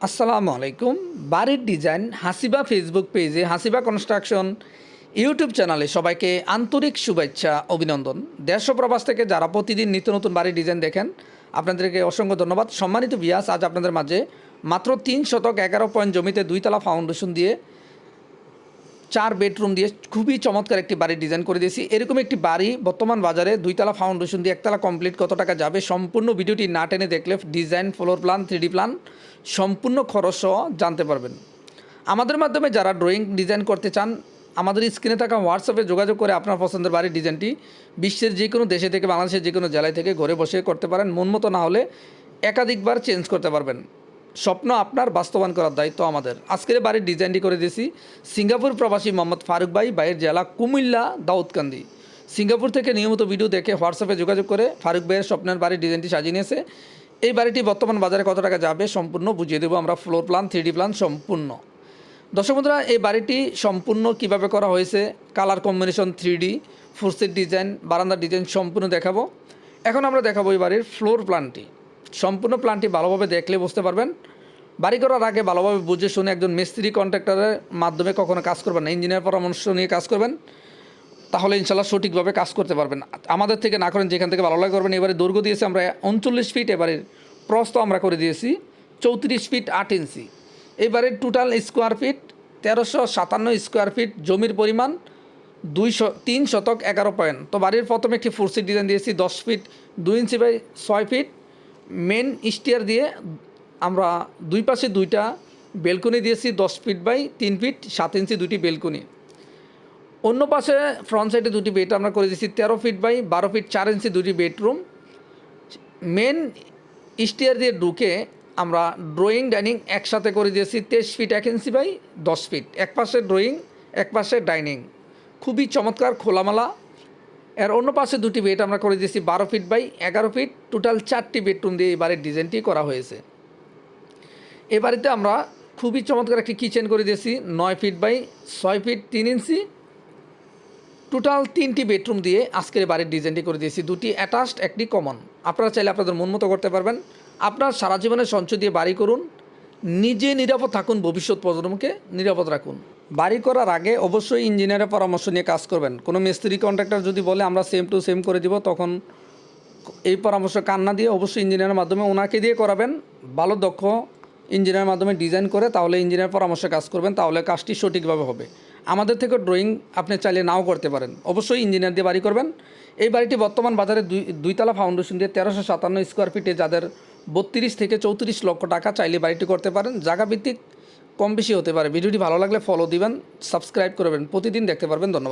আসসালামু আলাইকুম। বাড়ির ডিজাইন হাসিবা ফেসবুক পেজে, হাসিবা কনস্ট্রাকশন ইউটিউব চ্যানেলে সবাইকে আন্তরিক শুভেচ্ছা, অভিনন্দন। দেশ ও প্রবাস থেকে যারা প্রতিদিন নিত্য নতুন বাড়ির ডিজাইন দেখেন, আপনাদেরকে অসংখ্য ধন্যবাদ। সম্মানিত ভিউয়ার্স, আজ আপনাদের মাঝে মাত্র 3 শতক 11 পয়েন্ট জমিতে 2 তলা ফাউন্ডেশন দিয়ে 4 বেডরুম দিয়ে খুবই চমৎকার একটি বাড়ির ডিজাইন করে দিয়েছি। এরকম একটি বাড়ি বর্তমান বাজারে 2 তলা ফাউন্ডেশন দিয়ে 1 তলা কমপ্লিট কত টাকা যাবে, সম্পূর্ণ ভিডিওটি না টেনে দেখলে design, floor plan, 3D plan সম্পূর্ণ খরচ সহ জানতে পারবেন। আমাদের মাধ্যমে যারা ড্রয়িং ডিজাইন করতে চান, আমাদের স্ক্রিনে থাকা হোয়াটসঅ্যাপে যোগাযোগ করে আপনার পছন্দের বাড়ির ডিজাইনটি বিশ্বের যে কোনো দেশে থেকে, বাংলাদেশের যে কোনো জেলায় থেকে ঘরে বসে করতে পারেন। মন মতো না হলে একাধিকবার চেঞ্জ করতে পারবেন। স্বপ্ন আপনার, বাস্তবায়ন করার দায়িত্ব আমাদের। আজকের বাড়ির ডিজাইনটি করে দিয়েছি সিঙ্গাপুর প্রবাসী মোহাম্মদ ফারুক ভাই, ভাইয়ের জেলা কুমিল্লা দাউদকান্দি। সিঙ্গাপুর থেকে নিয়মিত ভিডিও দেখে হোয়াটসঅ্যাপে যোগাযোগ করে ফারুক ভাইয়ের স্বপ্নের বাড়ির ডিজাইনটি সাজিয়ে নিয়েছে। এই বাড়িটি বর্তমান বাজারে কত টাকা যাবে সম্পূর্ণ বুঝিয়ে দেবো আমরা, ফ্লোর প্ল্যান, 3D প্ল্যান সম্পূর্ণ। দর্শক বন্ধুরা, এই বাড়িটি সম্পূর্ণ কিভাবে করা হয়েছে, কালার কম্বিনেশন, 3D ফুরসেট ডিজাইন, বারান্দার ডিজাইন সম্পূর্ণ দেখাবো। এখন আমরা দেখাবো এই বাড়ির ফ্লোর প্ল্যানটি। সম্পূর্ণ প্ল্যানটি ভালোভাবে দেখলে বুঝতে পারবেন। বাড়ি করার আগে ভালোভাবে বুঝে শুনে একজন মিস্ত্রি কন্ট্রাক্টরের মাধ্যমে কখনো কাজ করবেন না, ইঞ্জিনিয়ার পরামর্শ নিয়ে কাজ করবেন, তাহলে ইনশাল্লাহ সঠিকভাবে কাজ করতে পারবেন। আমাদের থেকে না করেন, যেখান থেকে ভালো লাগে করবেন। এবারে দৈর্ঘ্য দিয়েছি আমরা 39 ফিট, এবারের প্রস্থ আমরা করে দিয়েছি 34 ফিট 8 ইঞ্চি। এবারের total square feet 1357 square feet. জমির পরিমাণ 3 শতক 11 পয়েন্ট। তো বাড়ির প্রথমে একটি ফুরসিট ডিজাইন দিয়েছি 10 feet 2 inch by 6 feet. Main stair দিয়ে আমরা দুই পাশে দুইটা বেলকনি দিয়েছি 10 ফিট বাই 3 ফিট 7 ইঞ্চি, দুটি বেলকনি। অন্য পাশে ফ্রন্ট সাইডে দুটি বেড আমরা করে দিয়েছি 13 ফিট বাই 12 ফিট 4 ইঞ্চি, দুটি বেডরুম। মেন স্টিয়ার দিয়ে ঢুকে আমরা ড্রয়িং ডাইনিং একসাথে করে দিয়েছি 23 ফিট 1 ইঞ্চি বাই 10 ফিট। এক পাশে ড্রয়িং, এক পাশে ডাইনিং, খুবই চমৎকার খোলামেলা। এর অন্য পাশে দুটি বেড আমরা করে দিয়েছি 12 ফিট বাই 11 ফিট। টোটাল 4টি বেডরুম দিয়ে এই বাড়ির ডিজাইনটি করা হয়েছে। এ বাড়িতে আমরা খুবই চমৎকার একটি কিচেন করে দিয়েছি 9 feet by 6 feet 3 inch. Total 3টি বেডরুম দিয়ে আজকের বাড়ির ডিজাইনটি করে দিয়েছি, 2টি অ্যাটাচড, একটি কমন। আপনারা চাইলে আপনাদের মন মতো করতে পারবেন। আপনার সারা জীবনের সঞ্চয় দিয়ে বাড়ি করুন, নিজে নিরাপদ থাকুন, ভবিষ্যৎ প্রজন্মকে নিরাপদ রাখুন। বাড়ি করার আগে অবশ্যই ইঞ্জিনিয়ারের পরামর্শ নিয়ে কাজ করবেন। কোনো মিস্ত্রি কন্ট্রাক্টর যদি বলে আমরা সেম টু সেম করে দিব, তখন এই পরামর্শ কান না দিয়ে অবশ্যই ইঞ্জিনিয়ারের মাধ্যমে ওনাকে দিয়ে করাবেন। ভালো দক্ষ ইঞ্জিনিয়ারের মাধ্যমে ডিজাইন করে, তাহলে ইঞ্জিনিয়ার পরামর্শে কাজ করবেন, তাহলে কাজটি সঠিকভাবে হবে। আমাদের থেকে ড্রয়িং আপনি চাইলে নাও করতে পারেন, অবশ্যই ইঞ্জিনিয়ার দিয়ে বাড়ি করবেন। এই বাড়িটি বর্তমান বাজারে 2 তলা ফাউন্ডেশন দিয়ে 1357 স্কোয়ার ফিটে, যাদের 32 থেকে 34 লক্ষ টাকা, চাইলে বাড়িটি করতে পারেন। জায়গা ভিত্তিক কম বেশি হতে পারে। ভিডিওটি ভালো লাগলে ফলো দিবেন, সাবস্ক্রাইব করবেন, প্রতিদিন দেখতে পারবেন। ধন্যবাদ।